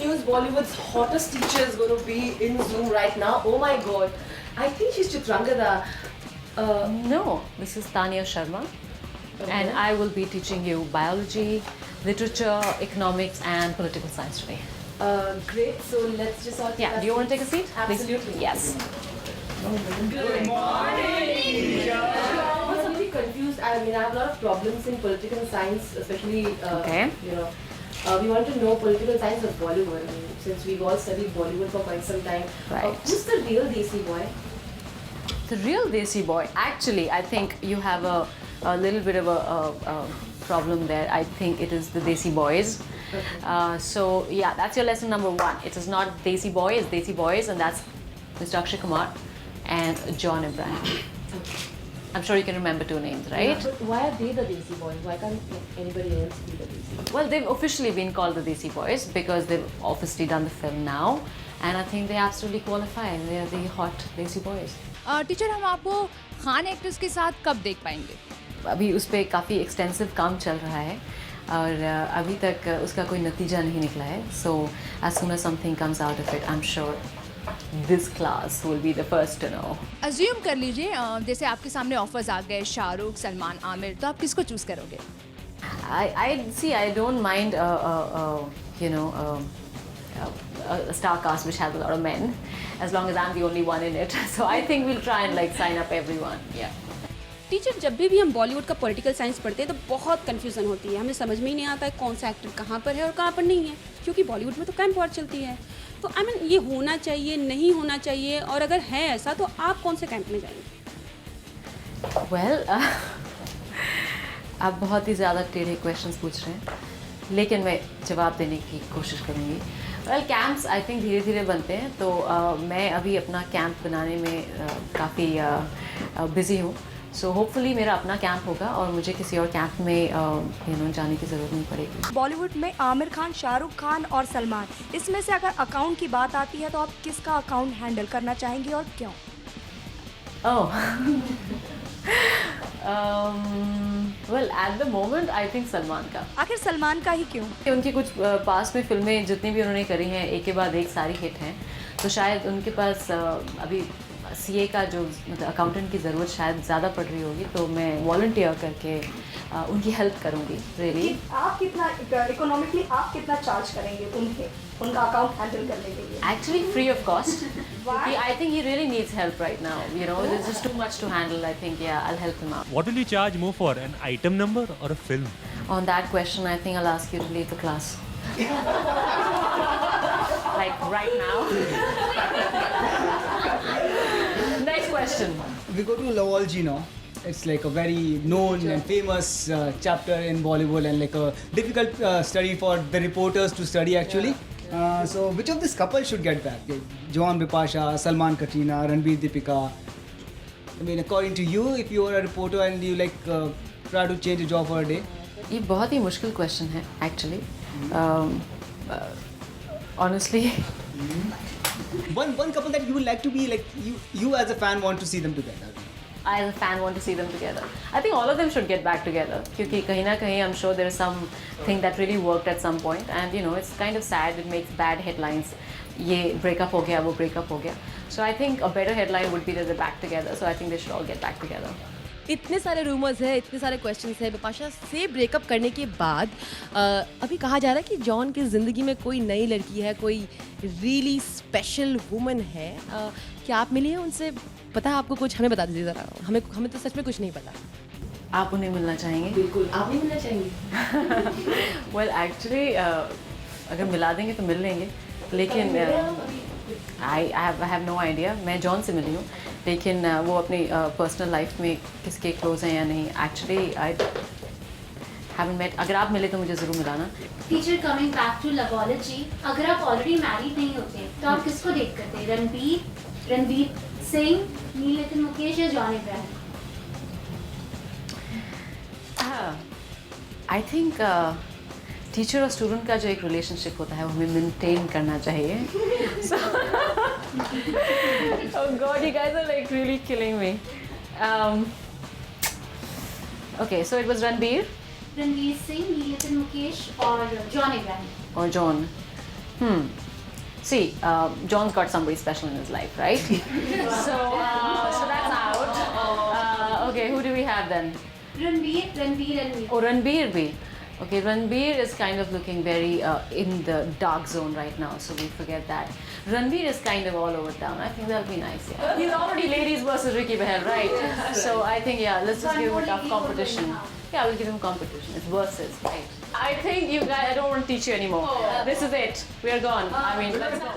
news. Bollywood's hottest teacher is going to be in Zoom right now. Oh my god. I think she's Chitrangada. No, this is Tanya Sharma. And I will be teaching you biology, literature, economics, and political science today. Great. So let's just all. Yeah, do you want to take a seat? Absolutely. Please? Yes. Good morning. I was a bit confused. I mean, I have a lot of problems in political science, especially. Okay. You know, we want to know political science of Bollywood. I mean, since we've all studied Bollywood for quite some time. Right. Who's the real Desi boy? The real Desi boy. Actually, I think you have a little bit of a problem there. I think it is the Desi boys. Okay. So yeah, that's your lesson number 1. It is not Desi boy, it's Desi boys, and that's Mr. Akshay Kumar and John Abraham. I'm sure you can remember 2 names, right? Yeah, but why are they the Desi boys? Why can't anybody else be the Desi boys? Well, they've officially been called the Desi boys because they've obviously done the film now, and I think they absolutely qualify. They are the hot Desi boys. Teacher हम आपको Khan actress के साथ कब देख पाएंगे? अभी उस पर काफ़ी एक्सटेंसिव काम चल रहा है और अभी तक उसका कोई नतीजा नहीं निकला है. So as soon as something comes out of it I am sure this class will be the first to know. Assume कर लीजिए जैसे आपके सामने ऑफर्स आ गए शाहरुख, सलमान, आमिर, तो आप किसको चूज करोगे? I don't mind you know a star cast which has a lot of men, as long as I'm the only one in it. So I think we'll try and like sign up everyone. Yeah. Teacher जब भी हम बॉलीवुड का political science पढ़ते हैं तो बहुत confusion होती है. हमें समझ में ही नहीं आता है कौन सा एक्टर कहाँ पर है और कहाँ पर नहीं है, क्योंकि बॉलीवुड में तो कैंप वॉर चलती है. तो आई मीन ये होना चाहिए, नहीं होना चाहिए, और अगर है ऐसा तो आप कौन से कैंप में जाएंगे? Well, आप बहुत ही ज़्यादा टेढ़े क्वेश्चंस पूछ रहे हैं, लेकिन मैं जवाब देने की कोशिश करूँगी. वेल, कैंप्स आई थिंक धीरे धीरे बनते हैं, तो मैं अभी अपना कैंप बनाने में काफ़ी बिज़ी हूँ. सो होपफुली मेरा अपना कैंप होगा और मुझे किसी और कैंप में जाने की ज़रूरत नहीं पड़ेगी. बॉलीवुड में आमिर खान, शाहरुख खान और सलमान, इसमें से अगर अकाउंट की बात आती है तो आप किसका अकाउंट हैंडल करना चाहेंगी और क्यों? Well, at the moment I think Salman का. आखिर सलमान का ही क्यों? उनकी कुछ पास में फिल्में जितनी भी उन्होंने करी हैं एक के बाद एक सारी हिट हैं, तो शायद उनके पास अभी सीए का जो मतलब अकाउंटेंट की ज़रूरत शायद ज़्यादा पड़ रही होगी, तो मैं वॉलंटियर करके उनकी हेल्प करूँगी. रियली आप कितना इकोनॉमिकली आप कितना चार्ज करेंगे उनका अकाउंट हैंडल करने के लिए? Actually free of cost. I think he really needs help right now. You know, there's just too much to handle. I think, yeah, I'll help him out. What will you charge more for, an item number or a film? On that question, I think I'll ask you to leave the class. Like right now. Next question. We go to Lavalji now. It's like a very known and famous chapter in Bollywood and like a difficult study for the reporters to study actually. So which of this couple should get back? John Bipasha, Salman Katrina, Ranbir Deepika. I mean, according to you, if you are a reporter and you like try to change a job for a day. ये बहुत ही मुश्किल question है actually. Honestly. One couple that you would like to be like you as a fan want to see them together. I as a fan want to see them together. I think all of them should get back together. क्योंकि कहीं ना कहीं I'm sure there is something that really worked at some point, and you know it's kind of sad. It makes bad headlines. ये breakup हो गया, वो breakup हो गया. So I think a better headline would be that they're back together. So I think they should all get back together. इतने सारे rumours हैं, इतने सारे क्वेश्चंस हैं. बिपाशा से ब्रेकअप करने के बाद अभी कहा जा रहा है कि जॉन की ज़िंदगी में कोई नई लड़की है, कोई रियली स्पेशल वुमन है. क्या आप मिली हैं उनसे? पता है आपको कुछ? हमें बता दीजिए ज़रा. हमें तो सच में कुछ नहीं पता. आप उन्हें मिलना चाहेंगे? बिल्कुल, आप नहीं मिलना चाहेंगे? Well, actually, अगर मिला देंगे तो मिल लेंगे, लेकिन I have no idea. मैं जॉन से मिली हूँ, लेकिन वो अपनी पर्सनल लाइफ में किसके क्लोज हैं या नहीं, एक्चुअली आई haven't met. अगर आप मिले तो मुझे ज़रूर मिलाना. Teacher, coming back to Loveology, अगर आप ऑलरेडी मैरिड नहीं होते तो आप किसको डेट करते? रणवीर सिंह, नील मुकेश या John Ibrahim? I think teacher और स्टूडेंट का जो एक रिलेशनशिप होता है वो हमें मेंटेन करना चाहिए. Oh God, you guys are like really killing me. Okay, so it was Ranveer Singh, नील मुकेश और जॉन इब्राहिम. और John. See, John's got somebody special in his life, right? so that's out. Okay, who do we have then? Ranveer. Oh, Ranbir bhi. Okay, Ranbir is kind of looking very in the dark zone right now, so we forget that. Ranbir is kind of all over town. I think that'll be nice. Yeah. He's already ladies versus Ricky Bahel, right? So I think let's just give him a tough competition. Yeah, we'll give him competition. It's versus, right? I think you guys. I don't want to teach you anymore. This is it. We are gone. I mean, let's go.